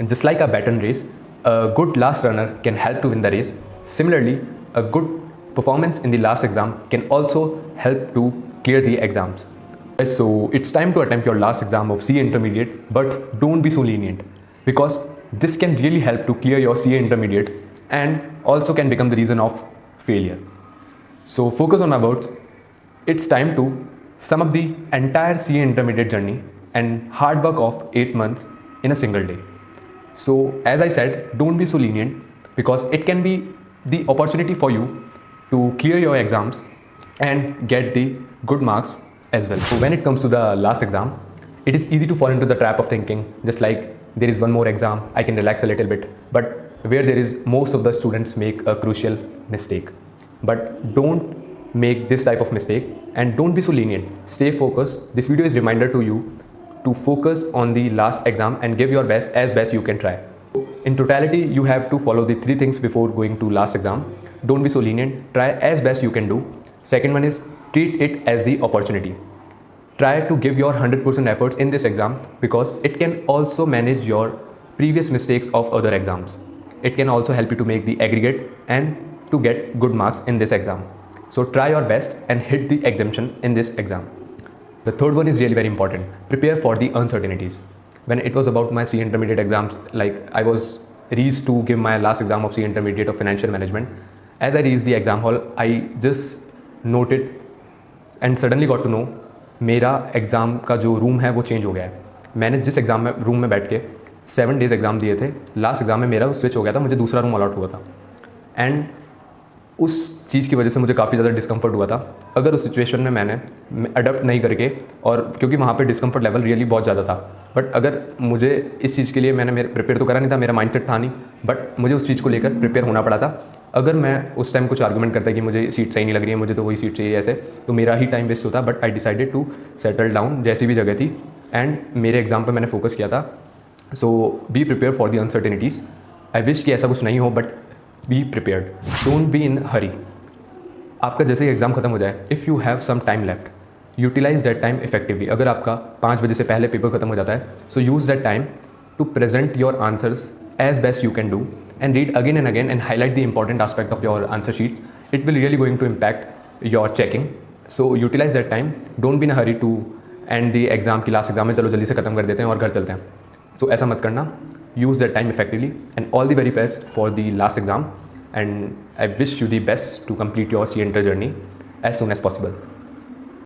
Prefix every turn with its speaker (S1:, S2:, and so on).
S1: And just like a baton race, a good last runner can help to win the race. Similarly, a good performance in the last exam can also help to clear the exams. So it's time to attempt your last exam of CA Intermediate, but don't be so lenient because this can really help to clear your CA Intermediate and also can become the reason of failure. So focus on my words. It's time to sum up the entire CA Intermediate journey and hard work of 8 months in a single day. So as I said, don't be so lenient because it can be the opportunity for you to clear your exams and get the good marks as well. So when it comes to the last exam, it is easy to fall into the trap of thinking just like there is one more exam, I can relax a little bit, but where there is most of the students make a crucial mistake. But don't make this type of mistake and don't be so lenient. Stay focused. This video is a reminder to you to focus on the last exam and give your best as best you can try. In totality, you have to follow the 3 things before going to last exam. Don't be so lenient. Try as best you can do. Second one is treat it as the opportunity. Try to give your 100% efforts in this exam because it can also manage your previous mistakes of other exams. It can also help you to make the aggregate and to get good marks in this exam. So try your best and hit the exemption in this exam. The third one is really very important. Prepare for the uncertainties. When it was about my CA Intermediate exams, like I was reached to give my last exam of CA Intermediate of Financial Management. As I reached the exam hall, I just noted and suddenly got to know मेरा exam का जो room है वो change हो गया है. मैंने जिस एग्ज़ाम में रूम में बैठ के 7 डेज़ एग्ज़ाम दिए थे, लास्ट एग्ज़ाम में मेरा स्विच हो गया था, मुझे दूसरा रूम अलॉट हुआ था एंड उस चीज़ की वजह से मुझे काफ़ी ज़्यादा डिस्कम्फर्ट हुआ था. अगर उस सिचुएशन में मैंने अडप्ट नहीं करके, और क्योंकि वहाँ पे डिस्कम्फर्ट लेवल रियली बहुत ज़्यादा था, बट अगर मुझे इस चीज़ के लिए मेरे प्रिपेयर तो करा नहीं था, मेरा माइंडसेट था नहीं, बट मुझे उस चीज़ को लेकर प्रिपेयर होना पड़ा था. अगर मैं उस टाइम कुछ आर्गूमेंट करता कि मुझे सीट सही नहीं लग रही है, मुझे तो वही सीट चाहिए ऐसे, तो मेरा ही टाइम वेस्ट होता. But I decided to settle down जैसी भी जगह थी एंड मेरे एग्ज़ाम पर मैंने फोकस किया था. So be prepare for the uncertainties. I wish कि ऐसा कुछ नहीं हो, but be prepared. Don't be in hurry. आपका जैसे ही एग्ज़ाम खत्म हो जाए, if you have some time left, utilize that time effectively. अगर आपका 5 बजे से पहले पेपर खत्म हो जाता है, so use that time to present your answers as best you can do and read again and again and highlight the important aspect of your answer sheets. It will really going to impact your checking. So utilize that time. Don't be in a hurry to end the exam की last exam में चलो जल्दी से ख़त्म कर देते हैं और घर चलते हैं. So ऐसा मत करना. Use that time effectively and all the very best for the last exam, and I wish you the best to complete your CA Inter journey as soon as possible.